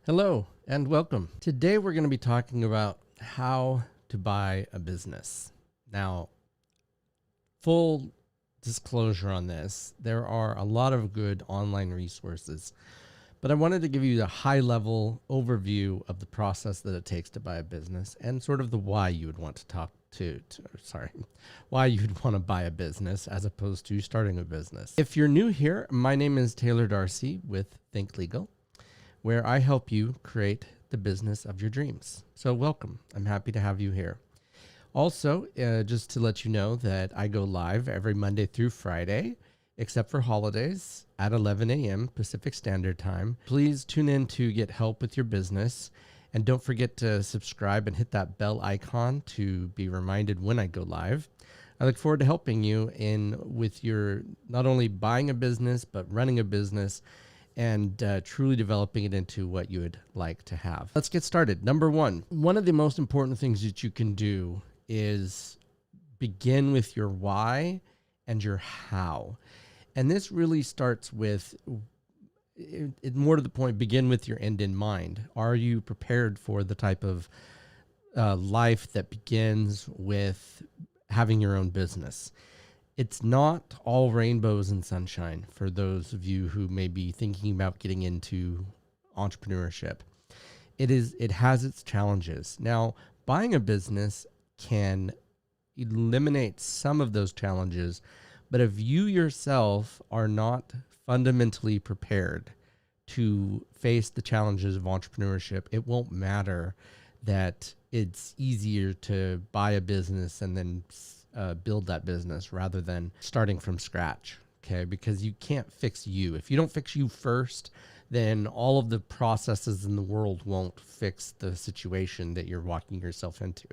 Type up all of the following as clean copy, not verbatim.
Hello and welcome. Today we're going to be talking about how to buy a business. Now, full disclosure on this, there are a lot of good online resources, but I wanted to give you a high-level overview of the process that it takes to buy a business and sort of the why you would want why you'd want to buy a business as opposed to starting a business. If you're new here, my name is Taylor Darcy with Think Legal, where I help you create the business of your dreams. So welcome. I'm happy to have you here. Also, just to let you know that I go live every Monday through Friday, except for holidays at 11 a.m. Pacific Standard Time. Please tune in to get help with your business. And don't forget to subscribe and hit that bell icon to be reminded when I go live. I look forward to helping you with your not only buying a business, but running a business and truly developing it into what you would like to have. Let's get started. Number one of the most important things that you can do is begin with your why and your how. And this really starts with, more to the point, begin with your end in mind. Are you prepared for the type of life that begins with having your own business? It's not all rainbows and sunshine for those of you who may be thinking about getting into entrepreneurship. It has its challenges. Now, buying a business can eliminate some of those challenges, but if you yourself are not fundamentally prepared to face the challenges of entrepreneurship, it won't matter that it's easier to buy a business and then build that business rather than starting from scratch, okay? Because you can't fix you. If you don't fix you first, then all of the processes in the world won't fix the situation that you're walking yourself into.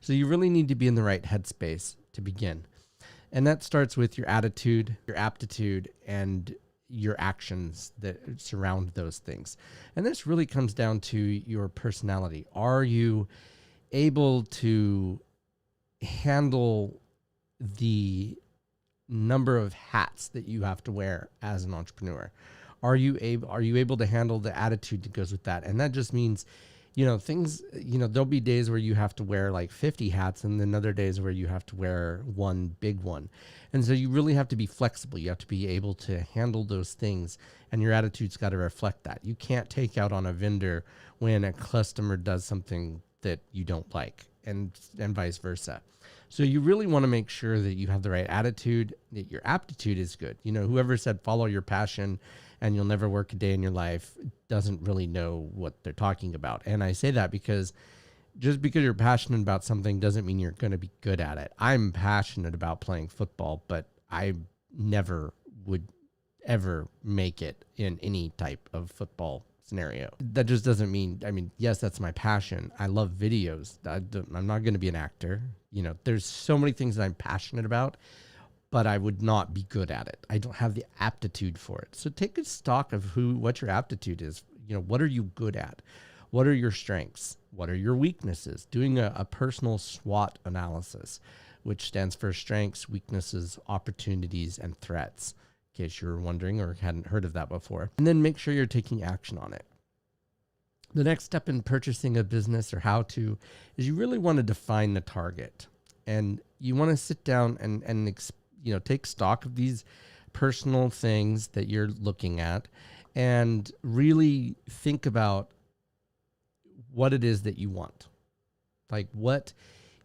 So you really need to be in the right headspace to begin. And that starts with your attitude, your aptitude, and your actions that surround those things. And this really comes down to your personality. Are you able to handle the number of hats that you have to wear as an entrepreneur? Are you able to handle the attitude that goes with that? And that just means, there'll be days where you have to wear like 50 hats and then other days where you have to wear one big one. And so you really have to be flexible. You have to be able to handle those things, and your attitude's got to reflect that. You can't take out on a vendor when a customer does something that you don't like, and vice versa. So you really want to make sure that you have the right attitude, that your aptitude is good. Whoever said follow your passion and you'll never work a day in your life doesn't really know what they're talking about. And I say that because just because you're passionate about something doesn't mean you're going to be good at it. I'm passionate about playing football, but I never would ever make it in any type of football scenario. That just doesn't mean, yes, that's my passion. I love videos. I'm not going to be an actor. There's so many things that I'm passionate about, but I would not be good at it. I don't have the aptitude for it. So take a stock of what your aptitude is. What are you good at? What are your strengths? What are your weaknesses? Doing a personal SWOT analysis, which stands for strengths, weaknesses, opportunities, and threats, in case you're wondering or hadn't heard of that before. And then make sure you're taking action on it. The next step in purchasing a business or how to is you really want to define the target. And you want to sit down and take stock of these personal things that you're looking at and really think about what it is that you want. Like, what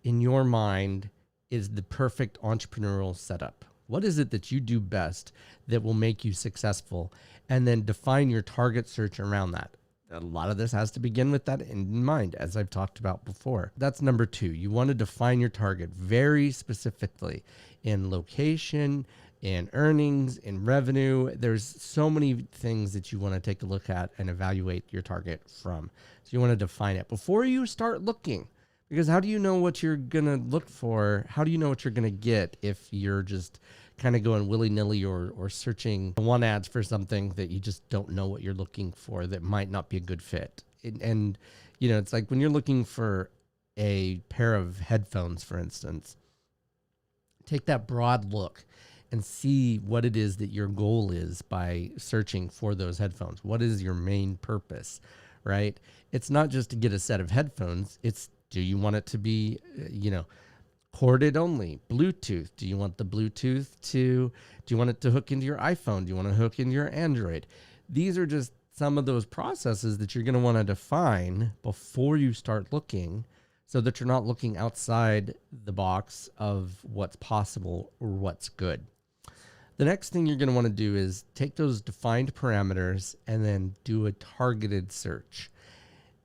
in your mind is the perfect entrepreneurial setup? What is it that you do best that will make you successful? And then define your target search around that. A lot of this has to begin with that in mind, as I've talked about before. That's number two. You want to define your target very specifically in location, in earnings, in revenue. There's so many things that you want to take a look at and evaluate your target from. So you want to define it before you start looking, because how do you know what you're going to look for? How do you know what you're going to get if you're just kind of going willy-nilly or searching one ads for something that you just don't know what you're looking for that might not be a good fit? And it's like when you're looking for a pair of headphones, for instance, take that broad look and see what it is that your goal is by searching for those headphones. What is your main purpose, right? It's not just to get a set of headphones. It's, do you want it to be, corded only, Bluetooth? Do you want the Bluetooth do you want it to hook into your iPhone? Do you want to hook into your Android? These are just some of those processes that you're going to want to define before you start looking, so that you're not looking outside the box of what's possible or what's good. The next thing you're going to want to do is take those defined parameters and then do a targeted search.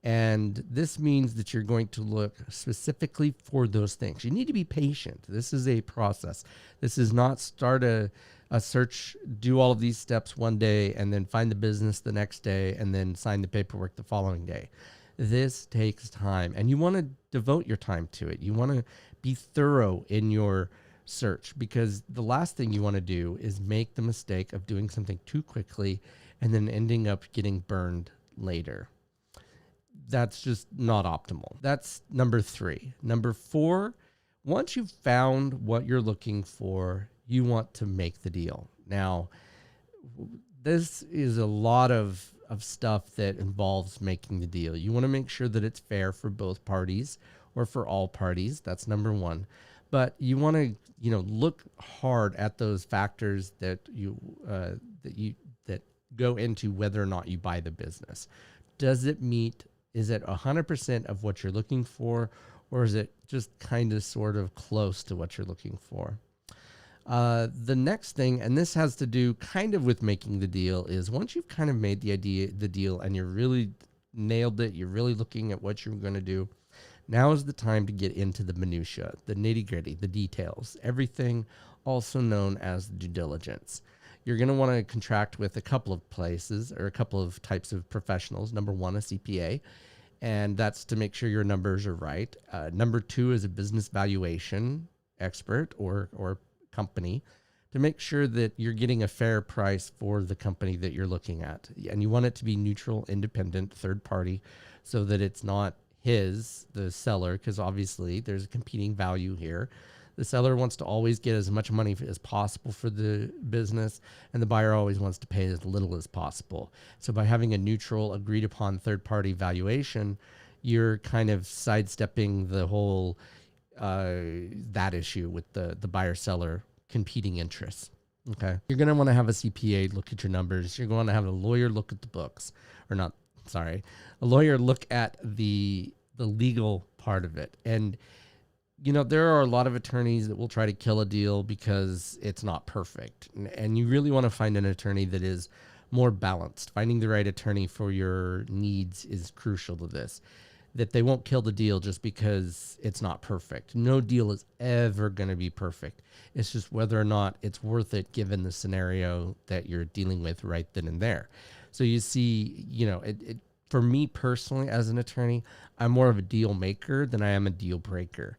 And this means that you're going to look specifically for those things. You need to be patient. This is a process. This is not start a search, do all of these steps one day and then find the business the next day and then sign the paperwork the following day. This takes time, and you want to devote your time to it. You want to be thorough in your search, because the last thing you want to do is make the mistake of doing something too quickly and then ending up getting burned later. That's just not optimal. That's number 3. Number 4, once you've found what you're looking for, you want to make the deal. Now, this is a lot of stuff that involves making the deal. You want to make sure that it's fair for both parties or for all parties. That's number 1. But you want to, look hard at those factors that that go into whether or not you buy the business. Does it meet? Is it 100% of what you're looking for, or is it just kind of sort of close to what you're looking for? The next thing, and this has to do kind of with making the deal, is once you've kind of made the deal, and you're really nailed it, you're really looking at what you're going to do, now is the time to get into the minutia, the nitty-gritty, the details, everything also known as due diligence. You're going to want to contract with a couple of places or a couple of types of professionals. Number 1, a CPA, and that's to make sure your numbers are right. Number 2 is a business valuation expert or company, to make sure that you're getting a fair price for the company that you're looking at. And you want it to be neutral, independent, third party, so that it's not the seller, because obviously there's a competing value here. The seller wants to always get as much money as possible for the business, and the buyer always wants to pay as little as possible. So by having a neutral, agreed upon third-party valuation, you're kind of sidestepping the whole that issue with the buyer-seller competing interests. Okay, you're going to want to have a CPA look at your numbers. You're going to have a lawyer look at the books, a lawyer look at the legal part of it. And there are a lot of attorneys that will try to kill a deal because it's not perfect. And you really want to find an attorney that is more balanced. Finding the right attorney for your needs is crucial to this, that they won't kill the deal just because it's not perfect. No deal is ever going to be perfect. It's just whether or not it's worth it given the scenario that you're dealing with right then and there. So you see, for me personally as an attorney, I'm more of a deal maker than I am a deal breaker.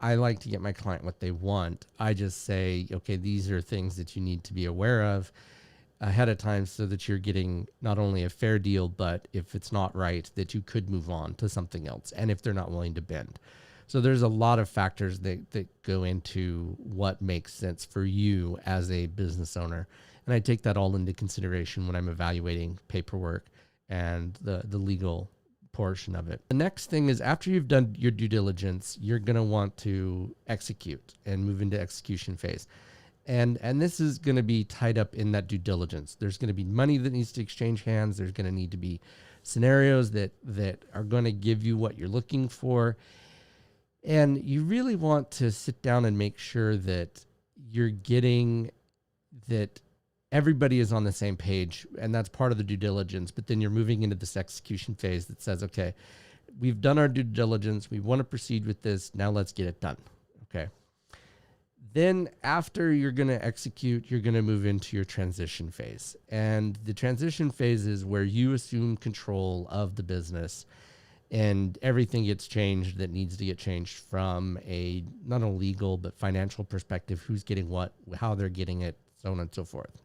I like to get my client what they want. I just say, okay, these are things that you need to be aware of ahead of time so that you're getting not only a fair deal, but if it's not right, that you could move on to something else, and if they're not willing to bend. So there's a lot of factors that go into what makes sense for you as a business owner. And I take that all into consideration when I'm evaluating paperwork and the legal portion of it. The next thing is, after you've done your due diligence, you're going to want to execute and move into execution phase. And this is going to be tied up in that due diligence. There's going to be money that needs to exchange hands. There's going to need to be scenarios that are going to give you what you're looking for. And you really want to sit down and make sure that you're getting that everybody is on the same page, and that's part of the due diligence. But then you're moving into this execution phase that says, okay, we've done our due diligence. We want to proceed with this. Now let's get it done. Okay. Then after you're going to execute, you're going to move into your transition phase. And the transition phase is where you assume control of the business and everything gets changed that needs to get changed from a not only legal but financial perspective, who's getting what, how they're getting it, so on and so forth.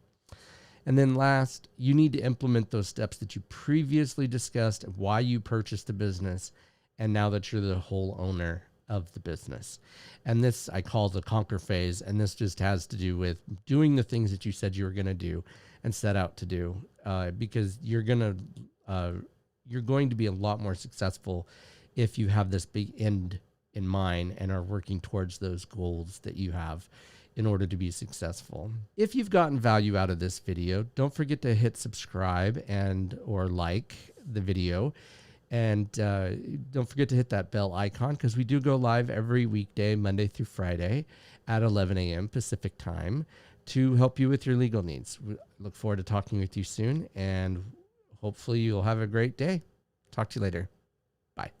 And then last, you need to implement those steps that you previously discussed, why you purchased the business, and now that you're the whole owner of the business. And this I call the conquer phase, and this just has to do with doing the things that you said you were going to do and set out to do, because you're going to you're going to be a lot more successful if you have this big end in mind and are working towards those goals that you have in order to be successful. If you've gotten value out of this video, don't forget to hit subscribe and or like the video. And don't forget to hit that bell icon, because we do go live every weekday, Monday through Friday at 11 a.m. Pacific time to help you with your legal needs. We look forward to talking with you soon, and hopefully you'll have a great day. Talk to you later. Bye.